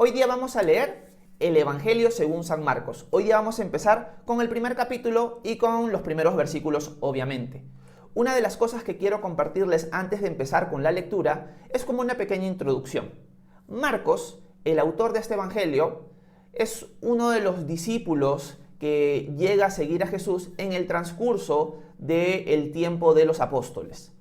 Hoy día vamos a leer el Evangelio según San Marcos. Hoy día vamos a empezar con el primer capítulo y con los primeros versículos, obviamente. Una de las cosas que quiero compartirles antes de empezar con la lectura es como una pequeña introducción. Marcos, el autor de este Evangelio, es uno de los discípulos que llega a seguir a Jesús en el transcurso del tiempo de los apóstoles.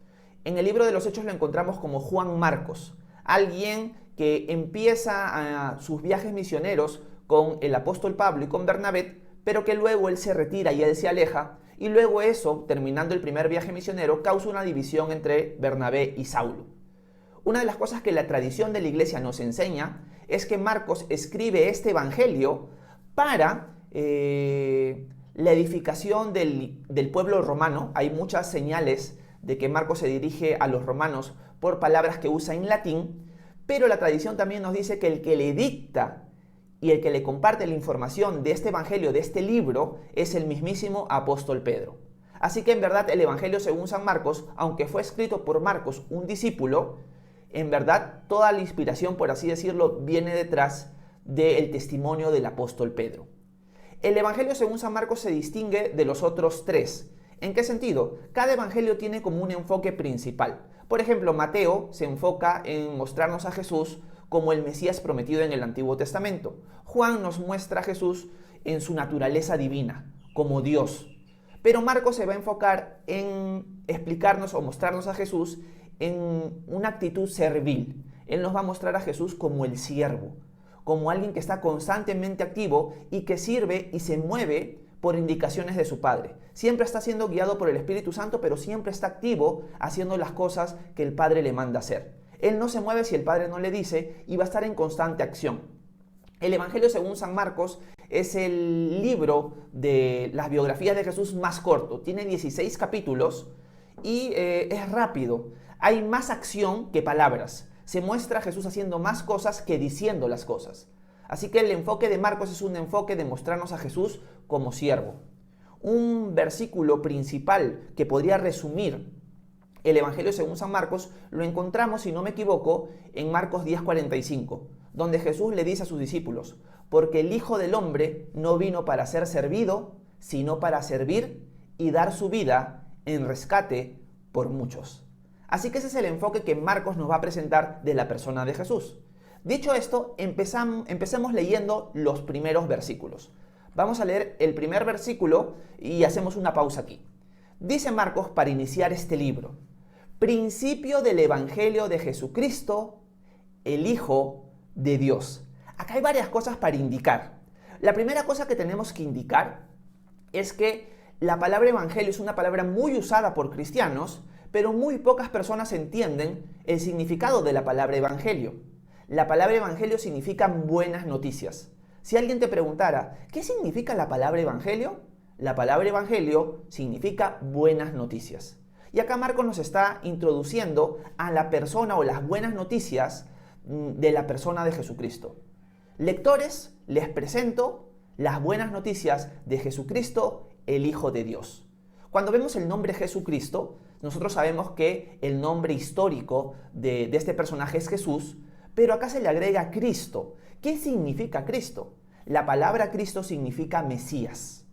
En el libro de los Hechos lo encontramos como Juan Marcos, alguien que empieza sus viajes misioneros con el apóstol Pablo y con Bernabé, pero que luego él se retira y él se aleja, y luego eso, terminando el primer viaje misionero, causa una división entre Bernabé y Saulo. Una de las cosas que la tradición de la iglesia nos enseña es que Marcos escribe este evangelio para la edificación del pueblo romano. Hay muchas señales de que Marcos se dirige a los romanos por palabras que usa en latín, pero la tradición también nos dice que el que le dicta y el que le comparte la información de este evangelio, de este libro, es el mismísimo apóstol Pedro. Así que en verdad el evangelio según San Marcos, aunque fue escrito por Marcos, un discípulo, en verdad toda la inspiración, por así decirlo, viene detrás del testimonio del apóstol Pedro. El evangelio según San Marcos se distingue de los otros tres. ¿En qué sentido? Cada evangelio tiene como un enfoque principal. Por ejemplo, Mateo se enfoca en mostrarnos a Jesús como el Mesías prometido en el Antiguo Testamento. Juan nos muestra a Jesús en su naturaleza divina, como Dios. Pero Marcos se va a enfocar en explicarnos o mostrarnos a Jesús en una actitud servil. Él nos va a mostrar a Jesús como el siervo, como alguien que está constantemente activo y que sirve y se mueve por indicaciones de su Padre. Siempre está siendo guiado por el Espíritu Santo, pero siempre está activo haciendo las cosas que el Padre le manda hacer. Él no se mueve si el Padre no le dice y va a estar en constante acción. El Evangelio según San Marcos es el libro de las biografías de Jesús más corto. Tiene 16 capítulos y es rápido. Hay más acción que palabras. Se muestra a Jesús haciendo más cosas que diciendo las cosas. Así que el enfoque de Marcos es un enfoque de mostrarnos a Jesús como siervo. Un versículo principal que podría resumir el Evangelio según San Marcos lo encontramos, si no me equivoco, en Marcos 10:45, donde Jesús le dice a sus discípulos: porque el Hijo del Hombre no vino para ser servido, sino para servir y dar su vida en rescate por muchos. Así que ese es el enfoque que Marcos nos va a presentar de la persona de Jesús. Dicho esto, empecemos leyendo los primeros versículos. Vamos a leer el primer versículo y hacemos una pausa aquí. Dice Marcos para iniciar este libro: principio del Evangelio de Jesucristo, el Hijo de Dios. Acá hay varias cosas para indicar. La primera cosa que tenemos que indicar es que la palabra evangelio es una palabra muy usada por cristianos, pero muy pocas personas entienden el significado de la palabra evangelio. La palabra evangelio significa buenas noticias. Si alguien te preguntara, ¿qué significa la palabra evangelio? La palabra evangelio significa buenas noticias. Y acá Marcos nos está introduciendo a la persona o las buenas noticias de la persona de Jesucristo. Lectores, les presento las buenas noticias de Jesucristo, el Hijo de Dios. Cuando vemos el nombre Jesucristo, nosotros sabemos que el nombre histórico de este personaje es Jesús, pero acá se le agrega Cristo. ¿Qué significa Cristo? La palabra Cristo significa Mesías.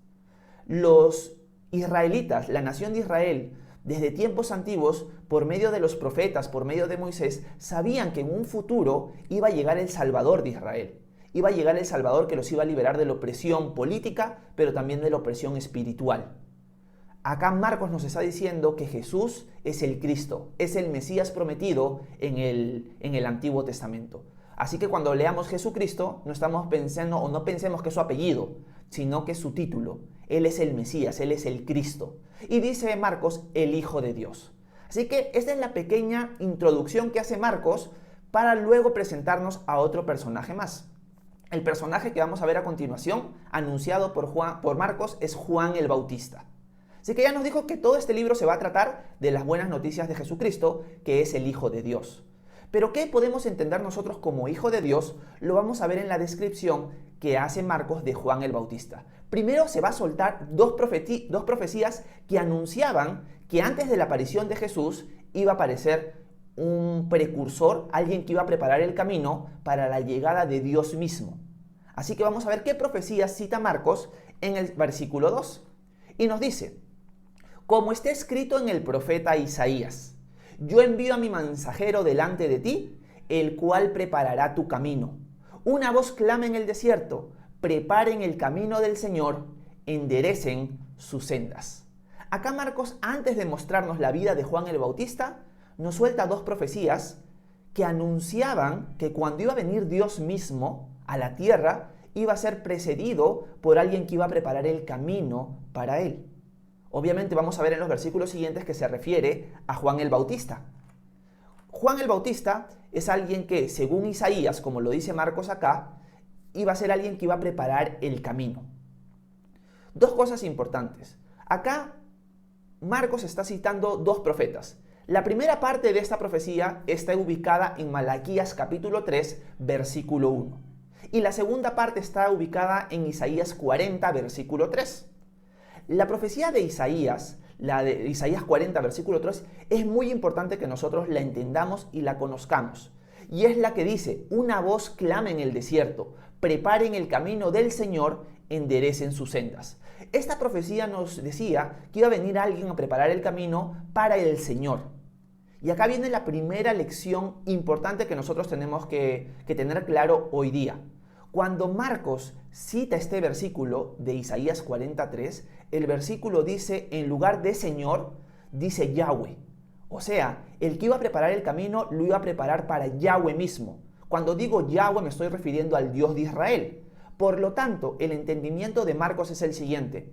Los israelitas, la nación de Israel, desde tiempos antiguos, por medio de los profetas, por medio de Moisés, sabían que en un futuro iba a llegar el Salvador de Israel. Iba a llegar el Salvador que los iba a liberar de la opresión política, pero también de la opresión espiritual. Acá Marcos nos está diciendo que Jesús es el Cristo, es el Mesías prometido en el Antiguo Testamento. Así que cuando leamos Jesucristo, no estamos pensando o no pensemos que es su apellido, sino que es su título. Él es el Mesías, Él es el Cristo. Y dice Marcos, el Hijo de Dios. Así que esta es la pequeña introducción que hace Marcos para luego presentarnos a otro personaje más. El personaje que vamos a ver a continuación, anunciado por Marcos, es Juan el Bautista. Así que ya nos dijo que todo este libro se va a tratar de las buenas noticias de Jesucristo, que es el Hijo de Dios. Pero ¿qué podemos entender nosotros como Hijo de Dios? Lo vamos a ver en la descripción que hace Marcos de Juan el Bautista. Primero se va a soltar dos profecías que anunciaban que antes de la aparición de Jesús iba a aparecer un precursor, alguien que iba a preparar el camino para la llegada de Dios mismo. Así que vamos a ver qué profecía cita Marcos en el versículo 2. Y nos dice, como está escrito en el profeta Isaías, yo envío a mi mensajero delante de ti, el cual preparará tu camino. Una voz clama en el desierto, preparen el camino del Señor, enderecen sus sendas. Acá Marcos, antes de mostrarnos la vida de Juan el Bautista, nos suelta dos profecías que anunciaban que cuando iba a venir Dios mismo a la tierra, iba a ser precedido por alguien que iba a preparar el camino para él. Obviamente vamos a ver en los versículos siguientes que se refiere a Juan el Bautista. Juan el Bautista es alguien que, según Isaías, como lo dice Marcos acá, iba a ser alguien que iba a preparar el camino. Dos cosas importantes. Acá Marcos está citando dos profetas. La primera parte de esta profecía está ubicada en Malaquías capítulo 3, versículo 1. Y la segunda parte está ubicada en Isaías 40, versículo 3. La profecía de Isaías, la de Isaías 40, versículo 3, es muy importante que nosotros la entendamos y la conozcamos. Y es la que dice, una voz clama en el desierto, preparen el camino del Señor, enderecen sus sendas. Esta profecía nos decía que iba a venir alguien a preparar el camino para el Señor. Y acá viene la primera lección importante que nosotros tenemos que tener claro hoy día. Cuando Marcos cita este versículo de Isaías 43, el versículo dice, en lugar de Señor, dice Yahweh. O sea, el que iba a preparar el camino lo iba a preparar para Yahweh mismo. Cuando digo Yahweh me estoy refiriendo al Dios de Israel. Por lo tanto, el entendimiento de Marcos es el siguiente.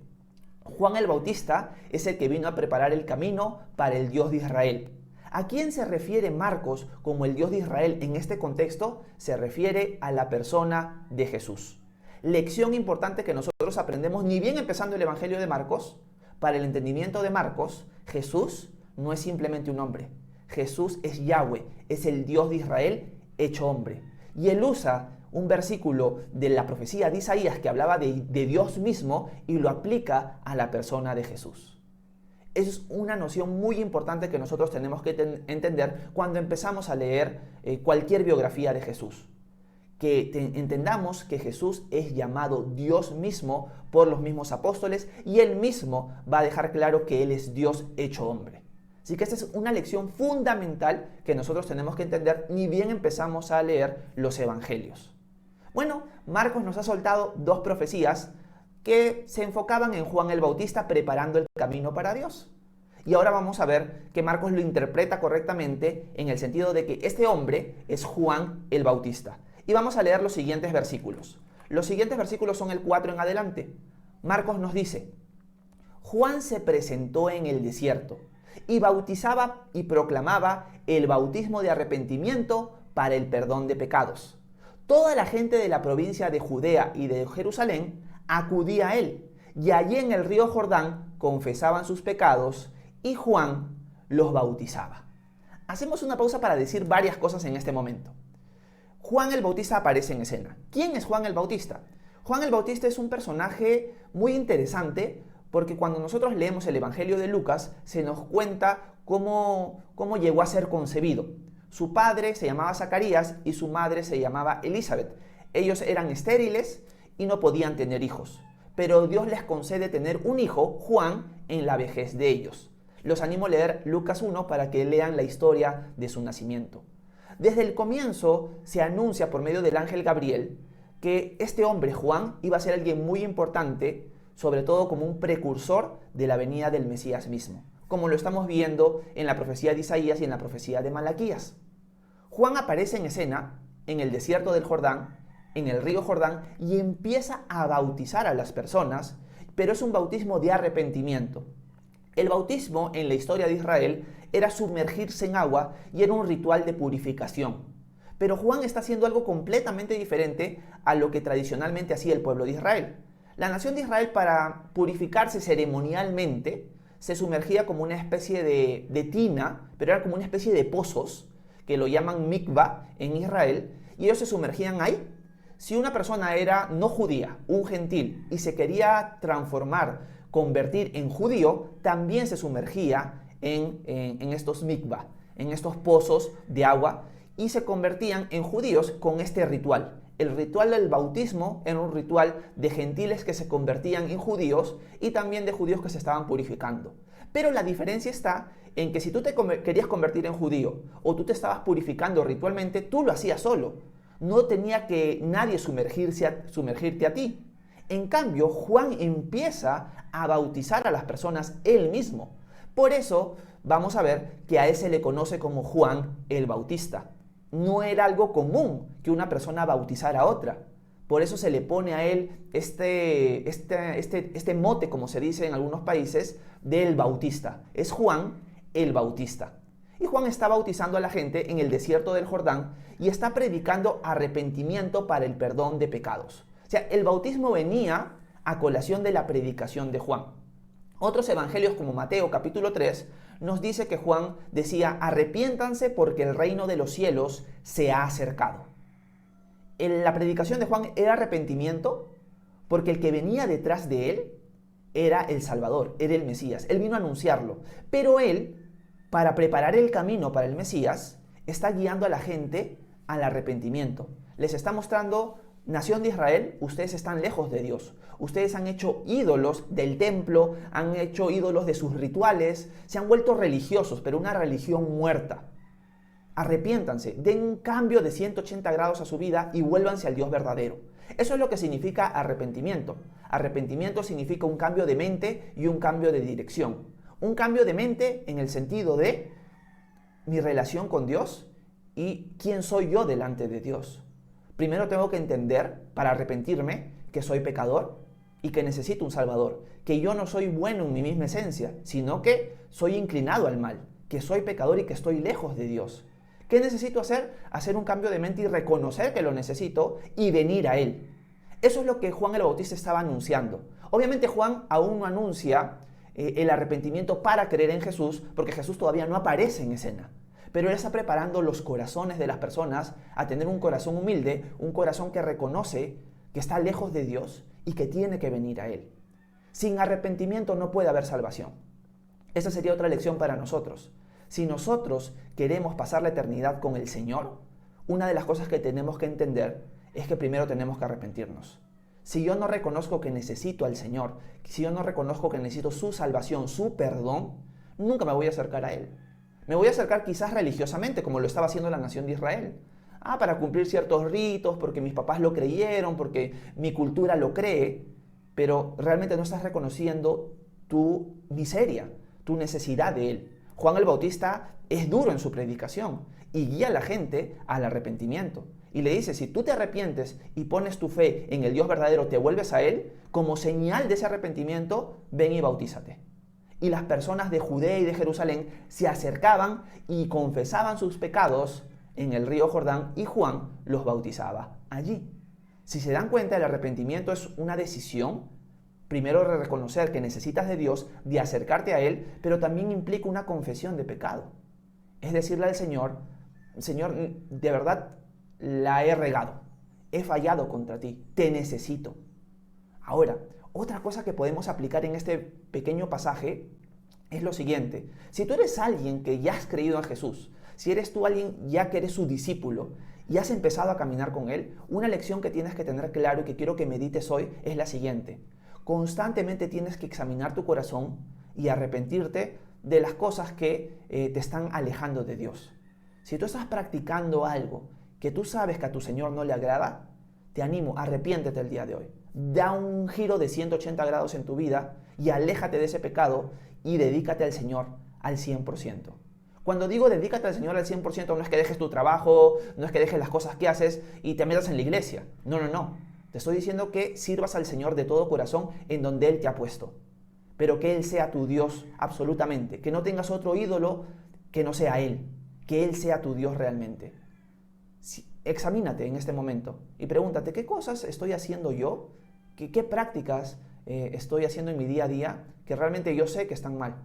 Juan el Bautista es el que vino a preparar el camino para el Dios de Israel. ¿A quién se refiere Marcos como el Dios de Israel en este contexto? Se refiere a la persona de Jesús. Lección importante que nosotros aprendemos, ni bien empezando el Evangelio de Marcos, para el entendimiento de Marcos, Jesús no es simplemente un hombre. Jesús es Yahweh, es el Dios de Israel hecho hombre. Y él usa un versículo de la profecía de Isaías que hablaba de Dios mismo y lo aplica a la persona de Jesús. Es una noción muy importante que nosotros tenemos que entender cuando empezamos a leer cualquier biografía de Jesús. Que entendamos que Jesús es llamado Dios mismo por los mismos apóstoles y él mismo va a dejar claro que él es Dios hecho hombre. Así que esta es una lección fundamental que nosotros tenemos que entender ni bien empezamos a leer los evangelios. Bueno, Marcos nos ha soltado dos profecías que se enfocaban en Juan el Bautista preparando el camino para Dios. Y ahora vamos a ver que Marcos lo interpreta correctamente en el sentido de que este hombre es Juan el Bautista. Y vamos a leer los siguientes versículos. Los siguientes versículos son el 4 en adelante. Marcos nos dice, Juan se presentó en el desierto y bautizaba y proclamaba el bautismo de arrepentimiento para el perdón de pecados. Toda la gente de la provincia de Judea y de Jerusalén acudía a él, y allí en el río Jordán confesaban sus pecados, y Juan los bautizaba. Hacemos una pausa para decir varias cosas en este momento. Juan el Bautista aparece en escena. ¿Quién es Juan el Bautista? Juan el Bautista es un personaje muy interesante porque cuando nosotros leemos el Evangelio de Lucas se nos cuenta cómo llegó a ser concebido. Su padre se llamaba Zacarías y su madre se llamaba Elizabeth. Ellos eran estériles y no podían tener hijos, pero Dios les concede tener un hijo, Juan, en la vejez de ellos. Los animo a leer Lucas 1 para que lean la historia de su nacimiento. Desde el comienzo se anuncia por medio del ángel Gabriel que este hombre, Juan, iba a ser alguien muy importante, sobre todo como un precursor de la venida del Mesías mismo, como lo estamos viendo en la profecía de Isaías y en la profecía de Malaquías. Juan aparece en escena en el desierto del Jordán, en el río Jordán, y empieza a bautizar a las personas, pero es un bautismo de arrepentimiento. El bautismo en la historia de Israel era sumergirse en agua y era un ritual de purificación. Pero Juan está haciendo algo completamente diferente a lo que tradicionalmente hacía el pueblo de Israel. La nación de Israel, para purificarse ceremonialmente, se sumergía como una especie de tina, pero era como una especie de pozos, que lo llaman mikvah en Israel, y ellos se sumergían ahí. Si una persona era no judía, un gentil, y se quería convertir en judío, también se sumergía en estos mikvah. en estos pozos de agua y se convertían en judíos con este ritual. El ritual del bautismo era un ritual de gentiles que se convertían en judíos y también de judíos que se estaban purificando. Pero la diferencia está en que si tú te querías convertir en judío o tú te estabas purificando ritualmente, tú lo hacías solo. No tenía que nadie sumergirte a ti. En cambio, Juan empieza a bautizar a las personas él mismo. Por eso vamos a ver que a él se le conoce como Juan el Bautista. No era algo común que una persona bautizara a otra. Por eso se le pone a él este mote, como se dice en algunos países, del Bautista. Es Juan el Bautista. Y Juan está bautizando a la gente en el desierto del Jordán y está predicando arrepentimiento para el perdón de pecados. O sea, el bautismo venía a colación de la predicación de Juan. Otros evangelios como Mateo capítulo 3 nos dice que Juan decía: arrepiéntanse porque el reino de los cielos se ha acercado. La predicación de Juan era arrepentimiento porque el que venía detrás de él era el Salvador, era el Mesías. Él vino a anunciarlo. Pero él, para preparar el camino para el Mesías, está guiando a la gente al arrepentimiento. Les está mostrando: nación de Israel, ustedes están lejos de Dios. Ustedes han hecho ídolos del templo, han hecho ídolos de sus rituales, se han vuelto religiosos, pero una religión muerta. Arrepiéntanse, den un cambio de 180 grados a su vida y vuélvanse al Dios verdadero. Eso es lo que significa arrepentimiento. Arrepentimiento significa un cambio de mente y un cambio de dirección. Un cambio de mente en el sentido de mi relación con Dios y quién soy yo delante de Dios. Primero tengo que entender, para arrepentirme, que soy pecador y que necesito un Salvador, que yo no soy bueno en mi misma esencia, sino que soy inclinado al mal, que soy pecador y que estoy lejos de Dios. ¿Qué necesito hacer? Hacer un cambio de mente y reconocer que lo necesito y venir a Él. Eso es lo que Juan el Bautista estaba anunciando. Obviamente Juan aún no anuncia el arrepentimiento para creer en Jesús, porque Jesús todavía no aparece en escena. Pero él está preparando los corazones de las personas a tener un corazón humilde, un corazón que reconoce que está lejos de Dios y que tiene que venir a Él. Sin arrepentimiento no puede haber salvación. Esa sería otra lección para nosotros. Si nosotros queremos pasar la eternidad con el Señor, una de las cosas que tenemos que entender es que primero tenemos que arrepentirnos. Si yo no reconozco que necesito al Señor, si yo no reconozco que necesito su salvación, su perdón, nunca me voy a acercar a Él. Me voy a acercar quizás religiosamente, como lo estaba haciendo la nación de Israel. Para cumplir ciertos ritos, porque mis papás lo creyeron, porque mi cultura lo cree, pero realmente no estás reconociendo tu miseria, tu necesidad de Él. Juan el Bautista es duro en su predicación y guía a la gente al arrepentimiento. Y le dice: si tú te arrepientes y pones tu fe en el Dios verdadero, te vuelves a Él, como señal de ese arrepentimiento, ven y bautízate. Y las personas de Judea y de Jerusalén se acercaban y confesaban sus pecados en el río Jordán y Juan los bautizaba allí. Si se dan cuenta, el arrepentimiento es una decisión, primero de reconocer que necesitas de Dios, de acercarte a Él, pero también implica una confesión de pecado. Es decirle al Señor: Señor, de verdad la he regado, he fallado contra ti, te necesito. Ahora, otra cosa que podemos aplicar en este pequeño pasaje es lo siguiente: si tú eres alguien que ya has creído en Jesús, si eres tú alguien ya que eres su discípulo y has empezado a caminar con Él, una lección que tienes que tener claro y que quiero que medites hoy es la siguiente: constantemente tienes que examinar tu corazón y arrepentirte de las cosas que te están alejando de Dios. Si tú estás practicando algo que tú sabes que a tu Señor no le agrada, te animo, arrepiéntete el día de hoy. Da un giro de 180 grados en tu vida y aléjate de ese pecado y dedícate al Señor al 100%. Cuando digo dedícate al Señor al 100%, no es que dejes tu trabajo, no es que dejes las cosas que haces y te metas en la iglesia. No. Te estoy diciendo que sirvas al Señor de todo corazón en donde Él te ha puesto. Pero que Él sea tu Dios absolutamente. Que no tengas otro ídolo que no sea Él. Que Él sea tu Dios realmente. Examínate en este momento y pregúntate: ¿qué cosas estoy haciendo yo? ¿Qué prácticas estoy haciendo en mi día a día que realmente yo sé que están mal?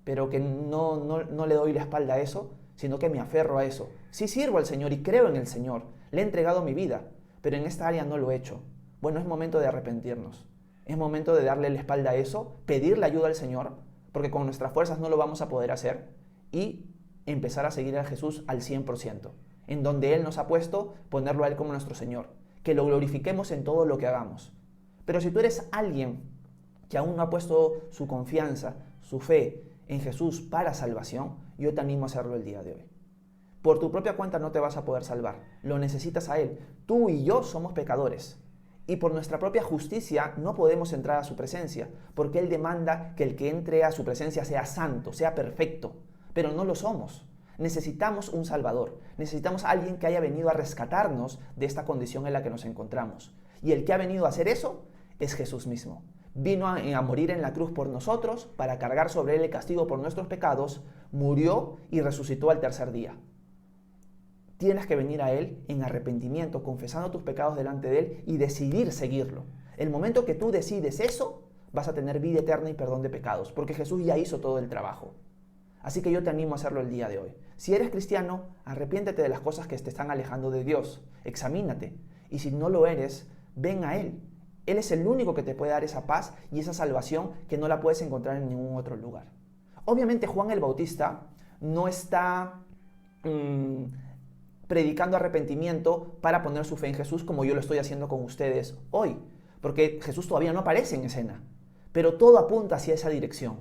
Pero que no le doy la espalda a eso, sino que me aferro a eso. Sí sirvo al Señor y creo en el Señor. Le he entregado mi vida, pero en esta área no lo he hecho. Bueno, es momento de arrepentirnos. Es momento de darle la espalda a eso, pedirle ayuda al Señor, porque con nuestras fuerzas no lo vamos a poder hacer, y empezar a seguir a Jesús al 100%, en donde Él nos ha puesto, ponerlo a Él como nuestro Señor, que lo glorifiquemos en todo lo que hagamos. Pero si tú eres alguien que aún no ha puesto su confianza, su fe en Jesús para salvación, yo te animo a hacerlo el día de hoy. Por tu propia cuenta no te vas a poder salvar, lo necesitas a Él. Tú y yo somos pecadores. Y por nuestra propia justicia no podemos entrar a su presencia, porque Él demanda que el que entre a su presencia sea santo, sea perfecto, pero no lo somos. Necesitamos un Salvador, necesitamos a alguien que haya venido a rescatarnos de esta condición en la que nos encontramos. Y el que ha venido a hacer eso es Jesús mismo. Vino a morir en la cruz por nosotros, para cargar sobre Él el castigo por nuestros pecados, murió y resucitó al tercer día. Tienes que venir a Él en arrepentimiento, confesando tus pecados delante de Él y decidir seguirlo. El momento que tú decides eso, vas a tener vida eterna y perdón de pecados, porque Jesús ya hizo todo el trabajo. Así que yo te animo a hacerlo el día de hoy. Si eres cristiano, arrepiéntete de las cosas que te están alejando de Dios. Examínate. Y si no lo eres, ven a Él. Él es el único que te puede dar esa paz y esa salvación que no la puedes encontrar en ningún otro lugar. Obviamente Juan el Bautista no está predicando arrepentimiento para poner su fe en Jesús como yo lo estoy haciendo con ustedes hoy, porque Jesús todavía no aparece en escena, pero todo apunta hacia esa dirección,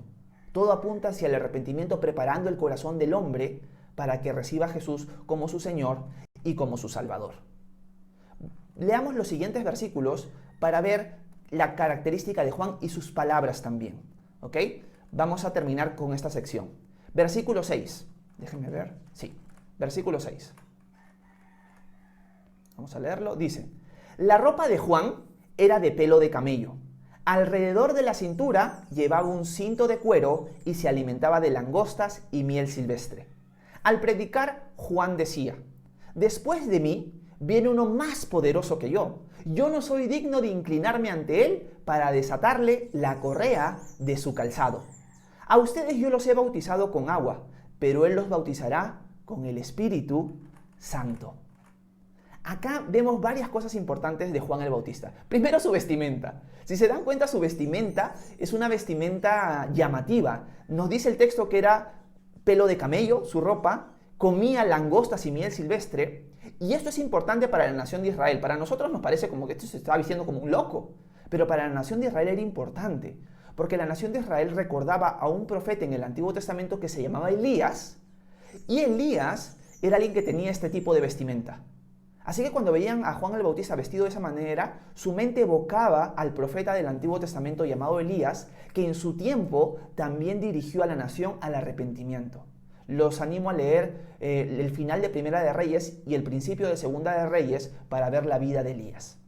todo apunta hacia el arrepentimiento, preparando el corazón del hombre para que reciba a Jesús como su Señor y como su Salvador. Leamos los siguientes versículos para ver la característica de Juan y sus palabras también, ¿ok? Vamos a terminar con esta sección. Versículo 6, déjenme ver, sí, versículo 6. Vamos a leerlo. Dice: la ropa de Juan era de pelo de camello. Alrededor de la cintura llevaba un cinto de cuero y se alimentaba de langostas y miel silvestre. Al predicar, Juan decía: después de mí viene uno más poderoso que yo. Yo no soy digno de inclinarme ante él para desatarle la correa de su calzado. A ustedes yo los he bautizado con agua, pero él los bautizará con el Espíritu Santo. Acá vemos varias cosas importantes de Juan el Bautista. Primero, su vestimenta. Si se dan cuenta, su vestimenta es una vestimenta llamativa. Nos dice el texto que era pelo de camello, su ropa, comía langostas y miel silvestre. Y esto es importante para la nación de Israel. Para nosotros nos parece como que esto se estaba vistiendo como un loco. Pero para la nación de Israel era importante. Porque la nación de Israel recordaba a un profeta en el Antiguo Testamento que se llamaba Elías. Y Elías era alguien que tenía este tipo de vestimenta. Así que cuando veían a Juan el Bautista vestido de esa manera, su mente evocaba al profeta del Antiguo Testamento llamado Elías, que en su tiempo también dirigió a la nación al arrepentimiento. Los animo a leer el final de Primera de Reyes y el principio de Segunda de Reyes para ver la vida de Elías.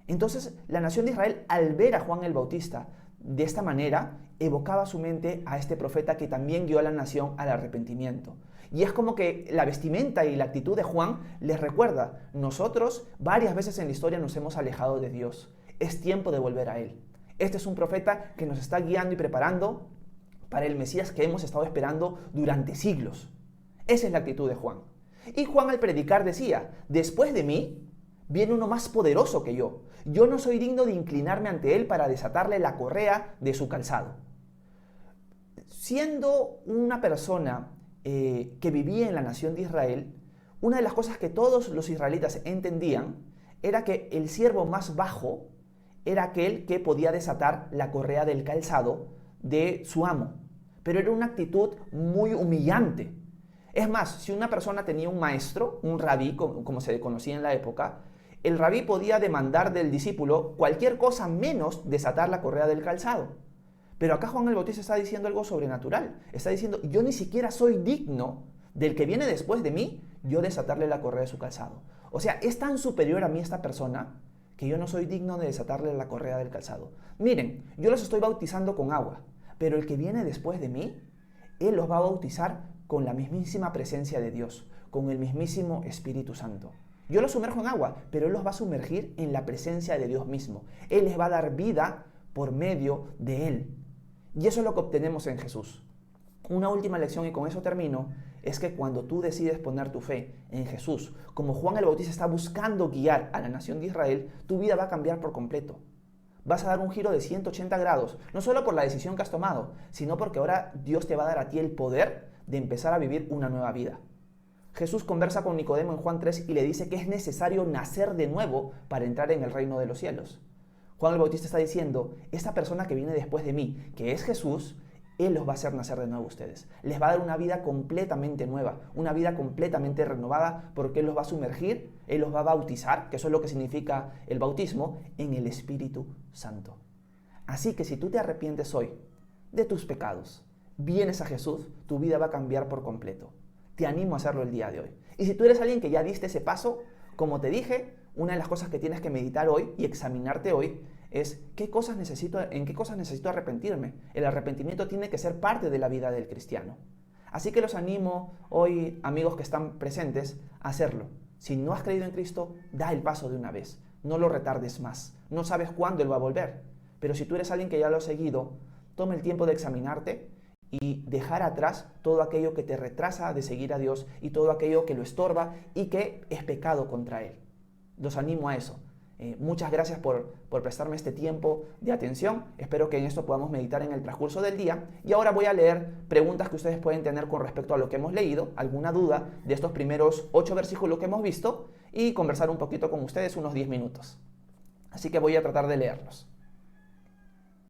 Entonces, la nación de Israel, al ver a Juan el Bautista de esta manera, evocaba su mente a este profeta que también guió a la nación al arrepentimiento. Y es como que la vestimenta y la actitud de Juan les recuerda: nosotros varias veces en la historia nos hemos alejado de Dios. Es tiempo de volver a Él. Este es un profeta que nos está guiando y preparando para el Mesías que hemos estado esperando durante siglos. Esa es la actitud de Juan. Y Juan al predicar decía: después de mí viene uno más poderoso que yo. Yo no soy digno de inclinarme ante él para desatarle la correa de su calzado. Siendo una persona que vivía en la nación de Israel, una de las cosas que todos los israelitas entendían era que el siervo más bajo era aquel que podía desatar la correa del calzado de su amo. Pero era una actitud muy humillante. Es más, si una persona tenía un maestro, un rabí, como se conocía en la época, el rabí podía demandar del discípulo cualquier cosa menos desatar la correa del calzado. Pero acá Juan el Bautista está diciendo algo sobrenatural. Está diciendo: yo ni siquiera soy digno del que viene después de mí, yo desatarle la correa de su calzado. O sea, es tan superior a mí esta persona que yo no soy digno de desatarle la correa del calzado. Miren, yo los estoy bautizando con agua, pero el que viene después de mí, él los va a bautizar con la mismísima presencia de Dios, con el mismísimo Espíritu Santo. Yo los sumerjo en agua, pero él los va a sumergir en la presencia de Dios mismo. Él les va a dar vida por medio de él. Y eso es lo que obtenemos en Jesús. Una última lección, y con eso termino, es que cuando tú decides poner tu fe en Jesús, como Juan el Bautista está buscando guiar a la nación de Israel, tu vida va a cambiar por completo. Vas a dar un giro de 180 grados, no solo por la decisión que has tomado, sino porque ahora Dios te va a dar a ti el poder de empezar a vivir una nueva vida. Jesús conversa con Nicodemo en Juan 3 y le dice que es necesario nacer de nuevo para entrar en el reino de los cielos. Juan el Bautista está diciendo, esta persona que viene después de mí, que es Jesús, Él los va a hacer nacer de nuevo a ustedes. Les va a dar una vida completamente nueva, una vida completamente renovada, porque Él los va a sumergir, Él los va a bautizar, que eso es lo que significa el bautismo, en el Espíritu Santo. Así que si tú te arrepientes hoy de tus pecados, vienes a Jesús, tu vida va a cambiar por completo. Te animo a hacerlo el día de hoy. Y si tú eres alguien que ya diste ese paso, como te dije, una de las cosas que tienes que meditar hoy y examinarte hoy es en qué cosas necesito arrepentirme. El arrepentimiento tiene que ser parte de la vida del cristiano. Así que los animo hoy, amigos que están presentes, a hacerlo. Si no has creído en Cristo, da el paso de una vez. No lo retardes más. No sabes cuándo Él va a volver. Pero si tú eres alguien que ya lo ha seguido, toma el tiempo de examinarte y dejar atrás todo aquello que te retrasa de seguir a Dios y todo aquello que lo estorba y que es pecado contra Él. Los animo a eso. Muchas gracias por prestarme este tiempo de atención. Espero que en esto podamos meditar en el transcurso del día. Y ahora voy a leer preguntas que ustedes pueden tener con respecto a lo que hemos leído, alguna duda de estos primeros 8 versículos que hemos visto y conversar un poquito con ustedes unos 10 minutos. Así que voy a tratar de leerlos.